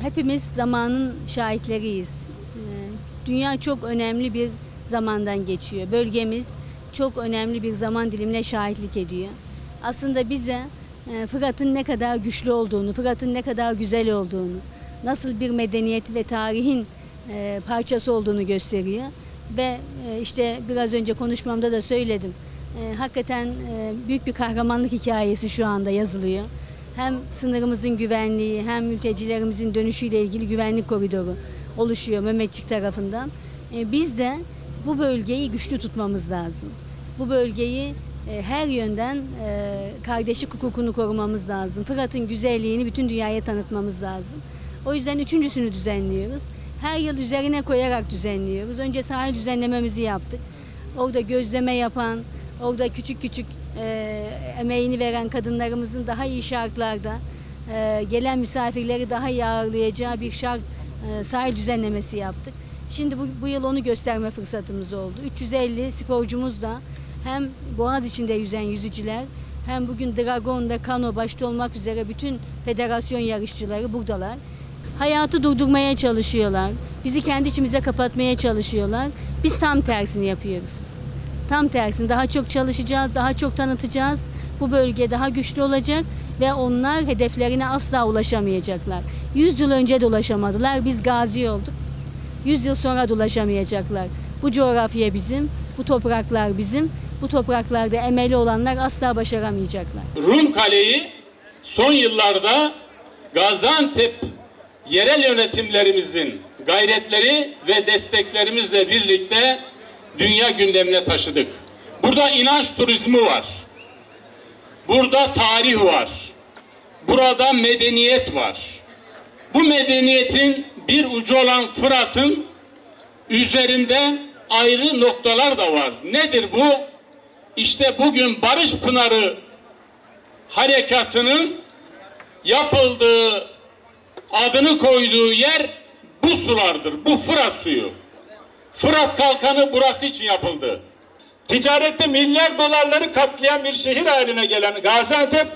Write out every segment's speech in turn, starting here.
Hepimiz zamanın şahitleriyiz. Dünya çok önemli bir zamandan geçiyor. Bölgemiz çok önemli bir zaman dilimine şahitlik ediyor. Aslında bize Fırat'ın ne kadar güçlü olduğunu, Fırat'ın ne kadar güzel olduğunu, nasıl bir medeniyet ve tarihin parçası olduğunu gösteriyor. Ve işte biraz önce konuşmamda da söyledim. Hakikaten büyük bir kahramanlık hikayesi şu anda yazılıyor. Hem sınırımızın güvenliği hem mültecilerimizin dönüşüyle ilgili güvenlik koridoru oluşuyor Mehmetçik tarafından. Biz de bu bölgeyi güçlü tutmamız lazım. Bu bölgeyi her yönden kardeşlik hukukunu korumamız lazım. Fırat'ın güzelliğini bütün dünyaya tanıtmamız lazım. O yüzden üçüncüsünü düzenliyoruz. Her yıl üzerine koyarak düzenliyoruz. Önce sahil düzenlememizi yaptık. Orada gözleme yapan, orada küçük küçük emeğini veren kadınlarımızın daha iyi şartlarda gelen misafirleri daha iyi ağırlayacağı bir sahil düzenlemesi yaptık. Şimdi bu yıl onu gösterme fırsatımız oldu. 350 sporcumuz da hem boğaz içinde yüzen yüzücüler hem bugün dragon ve kano başta olmak üzere bütün federasyon yarışçıları buradalar. Hayatı durdurmaya çalışıyorlar. Bizi kendi içimize kapatmaya çalışıyorlar. Biz tam tersini yapıyoruz. Tam tersini daha çok çalışacağız, daha çok tanıtacağız. Bu bölge daha güçlü olacak ve onlar hedeflerine asla ulaşamayacaklar. 100 yıl önce de ulaşamadılar. Biz gazi olduk. 100 yıl sonra da ulaşamayacaklar. Bu coğrafya bizim, bu topraklar bizim. Bu topraklarda emeli olanlar asla başaramayacaklar. Rumkale'yi son yıllarda Gaziantep yerel yönetimlerimizin gayretleri ve desteklerimizle birlikte dünya gündemine taşıdık. Burada inanç turizmi var. Burada tarih var. Burada medeniyet var. Bu medeniyetin bir ucu olan Fırat'ın üzerinde ayrı noktalar da var. Nedir bu? İşte bugün Barış Pınarı harekatının yapıldığı, adını koyduğu yer bu sulardır. Bu Fırat suyu. Fırat Kalkanı burası için yapıldı. Ticarette milyar dolarları katlayan bir şehir haline gelen Gaziantep,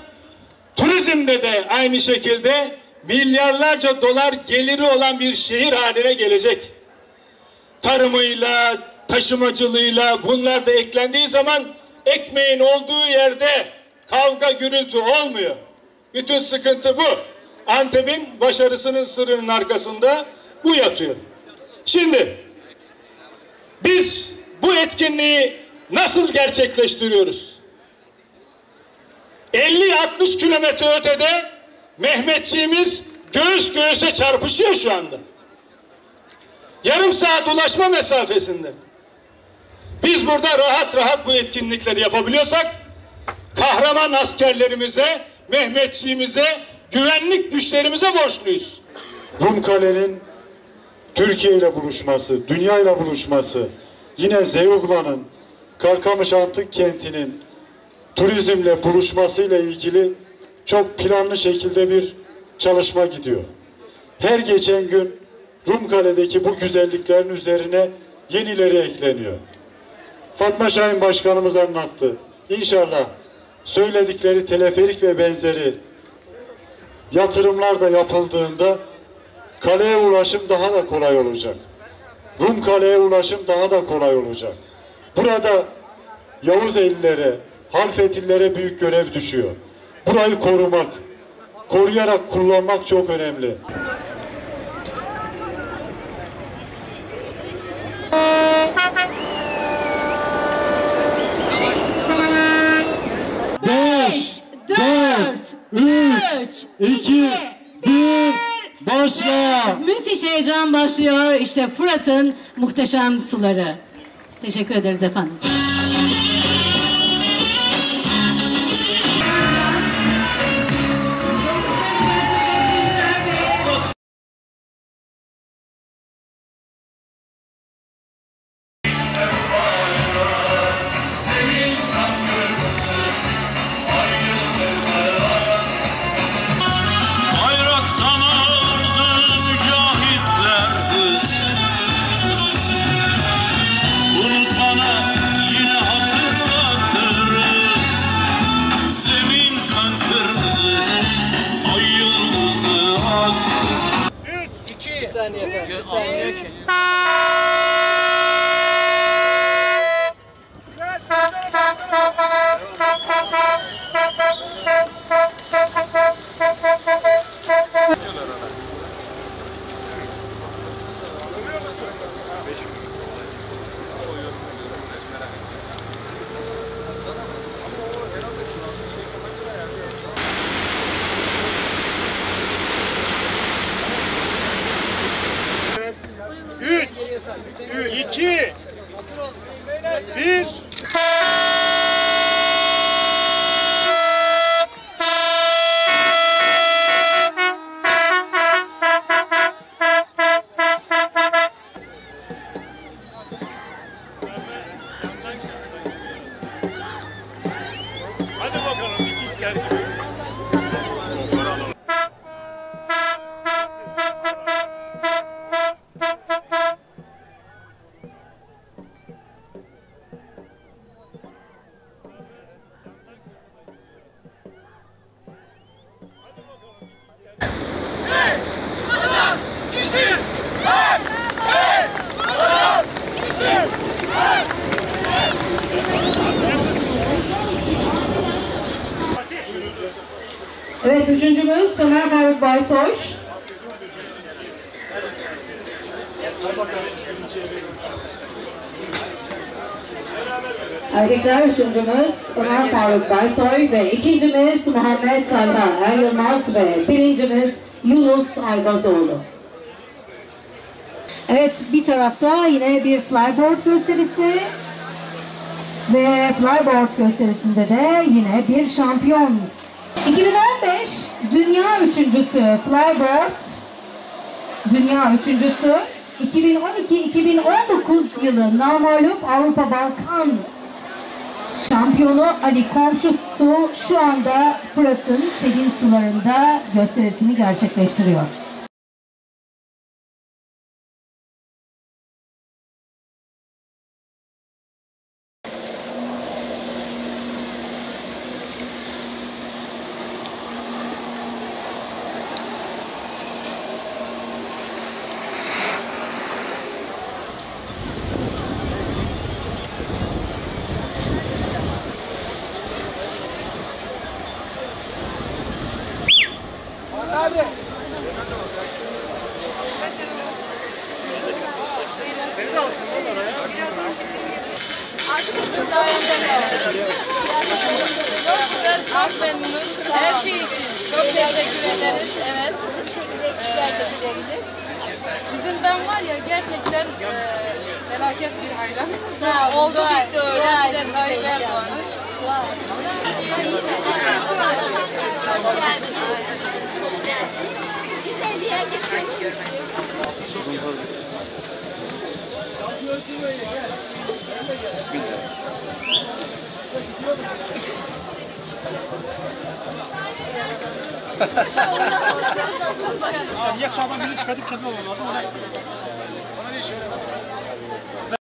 turizmde de aynı şekilde milyarlarca dolar geliri olan bir şehir haline gelecek. Tarımıyla, taşımacılığıyla bunlar da eklendiği zaman ekmeğin olduğu yerde kavga gürültü olmuyor. Bütün sıkıntı bu. Antep'in başarısının sırrının arkasında bu yatıyor. Şimdi biz bu etkinliği nasıl gerçekleştiriyoruz? 50-60 kilometre ötede Mehmetçiğimiz göğüs göğüse çarpışıyor şu anda. Yarım saat ulaşma mesafesinde. Biz burada rahat rahat bu etkinlikleri yapabiliyorsak kahraman askerlerimize, Mehmetçiğimize, güvenlik güçlerimize borçluyuz. Rumkale'nin Türkiye ile buluşması, dünya ile buluşması, yine Zeugma'nın Karkamış Antik Kenti'nin turizmle buluşmasıyla ilgili çok planlı şekilde bir çalışma gidiyor. Her geçen gün Rumkale'deki bu güzelliklerin üzerine yenileri ekleniyor. Fatma Şahin Başkanımız anlattı. İnşallah söyledikleri teleferik ve benzeri yatırımlar da yapıldığında kaleye ulaşım daha da kolay olacak. Rumkale'ye ulaşım daha da kolay olacak. Burada Yavuzellilere, Halfetillere büyük görev düşüyor. Burayı korumak, koruyarak kullanmak çok önemli. Beş, dört, üç, iki, bir, başla. Müthiş heyecan başlıyor. İşte Fırat'ın muhteşem suları. Teşekkür ederiz efendim. saniye efendim. Bir saniye. Üç, iki, bir. Hadi bakalım iki ker gibi. Evet, üçüncümüz Ömer Faruk Baysoy. Erkekler üçüncümüz Ömer Faruk Baysoy ve ikincimiz Muhammed Talha Er Yılmaz ve birincimiz Yunus Aybazoğlu. Evet, bir tarafta yine bir flyboard gösterisi ve flyboard gösterisinde de yine bir şampiyon. 2015 dünya üçüncüsü flyboard, dünya üçüncüsü. 2012-2019 yılı namağlup Avrupa Balkan şampiyonu Ali Komşusu şu anda Fırat'ın serin sularında gösterisini gerçekleştiriyor. Arkadaşlar sayende çok güzel, çok memnunuz. Her şey için çok teşekkür ederiz. Evet. Sizin ben var ya gerçekten felaket bir hayran. Sağ oldu bitti öyle. Tayyip Erdoğan. Hoş geldiniz. Hoş geldiniz. Ya sağdan birini çıkartıp kendi olmam lazım.